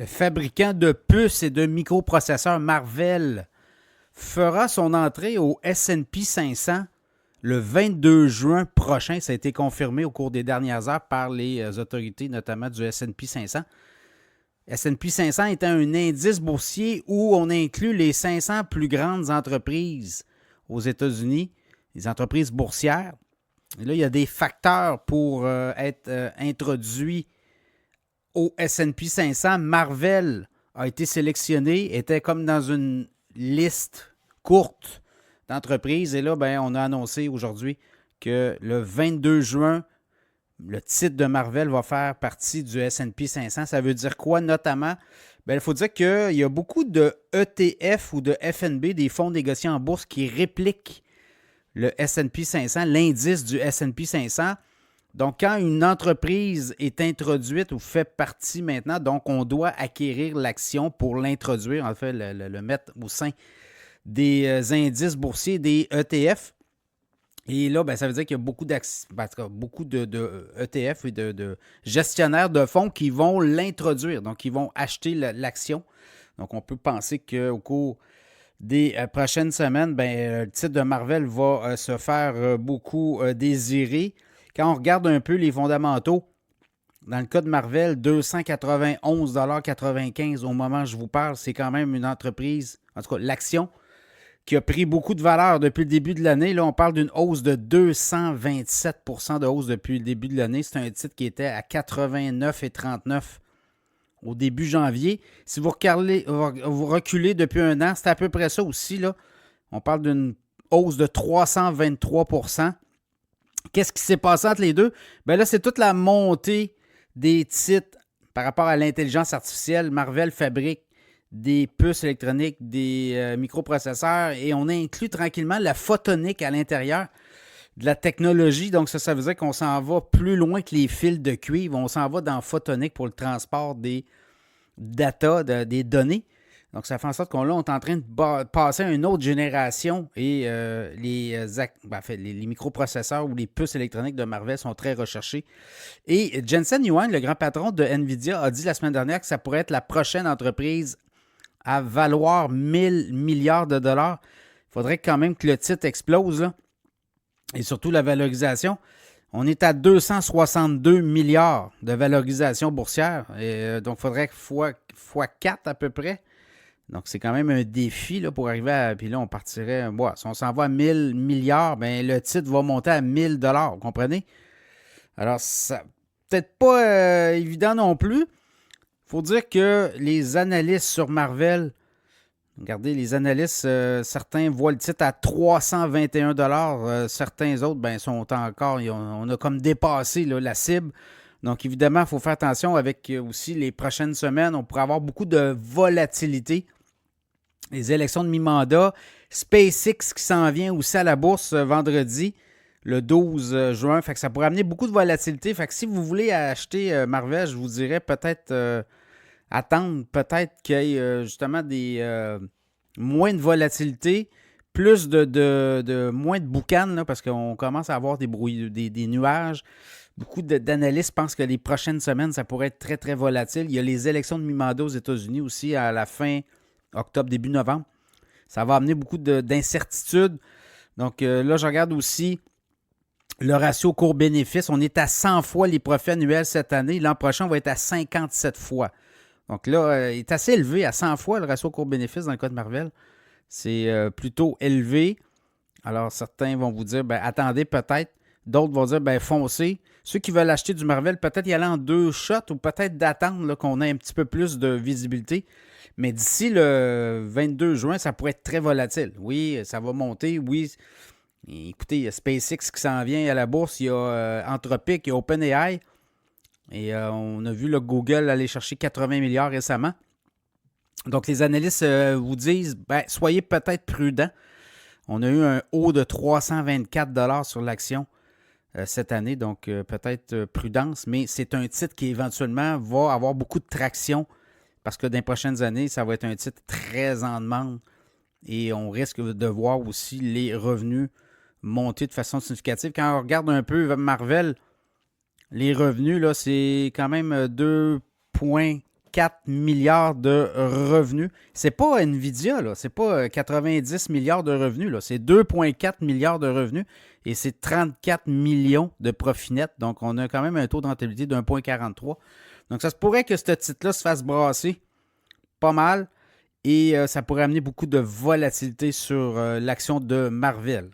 Le fabricant de puces et de microprocesseurs Marvell fera son entrée au S&P 500 le 22 juin prochain. Ça a été confirmé au cours des dernières heures par les autorités, notamment du S&P 500. S&P 500 est un indice boursier où on inclut les 500 plus grandes entreprises aux États-Unis, les entreprises boursières. Et là, il y a des facteurs pour être introduits au S&P 500. Marvell a été sélectionné, était comme dans une liste courte d'entreprises. Et là, on a annoncé aujourd'hui que le 22 juin, le titre de Marvell va faire partie du S&P 500. Ça veut dire quoi notamment? Il faut dire qu'il y a beaucoup de ETF ou de FNB, des fonds négociés en bourse, qui répliquent le S&P 500, l'indice du S&P 500. Donc, quand une entreprise est introduite ou fait partie maintenant, donc on doit acquérir l'action pour l'introduire, en fait, le mettre au sein des indices boursiers, des ETF. Et là, ça veut dire qu'il y a beaucoup beaucoup de ETF et de gestionnaires de fonds qui vont l'introduire. Donc, ils vont acheter l'action. Donc, on peut penser qu'au cours des prochaines semaines, le titre de Marvell va se faire beaucoup désirer. Quand on regarde un peu les fondamentaux, dans le cas de Marvell, 291,95 $ au moment où je vous parle, c'est quand même une entreprise, en tout cas l'action, qui a pris beaucoup de valeur depuis le début de l'année. Là, on parle d'une hausse de 227 % de hausse depuis le début de l'année. C'est un titre qui était à 89,39 $ au début janvier. Si vous reculez depuis un an, c'est à peu près ça aussi, là. On parle d'une hausse de 323 %. Qu'est-ce qui s'est passé entre les deux? Là, c'est toute la montée des titres par rapport à l'intelligence artificielle. Marvell fabrique des puces électroniques, des microprocesseurs, et on inclut tranquillement la photonique à l'intérieur de la technologie. Donc, ça veut dire qu'on s'en va plus loin que les fils de cuivre. On s'en va dans photonique pour le transport des data, des données. Donc, ça fait en sorte qu'on est en train de passer à une autre génération et les microprocesseurs ou les puces électroniques de Marvell sont très recherchés. Et Jensen Huang, le grand patron de NVIDIA, a dit la semaine dernière que ça pourrait être la prochaine entreprise à valoir 1000 milliards de dollars. Il faudrait quand même que le titre explose, là. Et surtout la valorisation. On est à 262 milliards de valorisation boursière. Et, donc, il faudrait fois 4 à peu près. Donc, c'est quand même un défi là, pour arriver à... Puis là, on partirait... si on s'en va à 1000 milliards, le titre va monter à 1000 $. Vous comprenez? Alors, ça peut-être pas évident non plus. Il faut dire que les analystes sur Marvell, regardez, les analystes, certains voient le titre à 321 $. Certains autres, sont encore... On a comme dépassé là, la cible. Donc, évidemment, il faut faire attention avec aussi les prochaines semaines. On pourrait avoir beaucoup de volatilité. Les élections de mi-mandat. SpaceX qui s'en vient aussi à la bourse vendredi, le 12 juin. Fait que ça pourrait amener beaucoup de volatilité. Fait que si vous voulez acheter Marvell, je vous dirais peut-être attendre peut-être qu'il y ait justement des moins de volatilité, plus de moins de boucan, là, parce qu'on commence à avoir des nuages. Beaucoup d'analystes pensent que les prochaines semaines, ça pourrait être très, très volatile. Il y a les élections de mi-mandat aux États-Unis aussi à la fin octobre, début novembre. Ça va amener beaucoup d'incertitudes. Donc là, je regarde aussi le ratio cours-bénéfice. On est à 100 fois les profits annuels cette année. L'an prochain, on va être à 57 fois. Donc là, il est assez élevé à 100 fois le ratio cours-bénéfice dans le cas de Marvell. C'est plutôt élevé. Alors, certains vont vous dire, attendez peut-être. D'autres vont dire, foncez. Ceux qui veulent acheter du Marvell, peut-être y aller en 2 shots ou peut-être d'attendre là, qu'on ait un petit peu plus de visibilité. Mais d'ici le 22 juin, ça pourrait être très volatile. Oui, ça va monter. Oui, écoutez, il y a SpaceX qui s'en vient à la bourse. Il y a Anthropic, il y a OpenAI. Et on a vu le Google aller chercher 80 milliards récemment. Donc, les analystes vous disent, soyez peut-être prudents. On a eu un haut de 324 $ sur l'action cette année, donc peut-être prudence, mais c'est un titre qui éventuellement va avoir beaucoup de traction parce que dans les prochaines années, ça va être un titre très en demande et on risque de voir aussi les revenus monter de façon significative. Quand on regarde un peu Marvell, les revenus, là, c'est quand même 2,4 2,4 milliards de revenus. C'est pas Nvidia, là. C'est pas 90 milliards de revenus, là. C'est 2,4 milliards de revenus et c'est 34 millions de profit net. Donc, on a quand même un taux de rentabilité de 1,43. Donc, ça se pourrait que ce titre-là se fasse brasser pas mal et ça pourrait amener beaucoup de volatilité sur l'action de Marvell.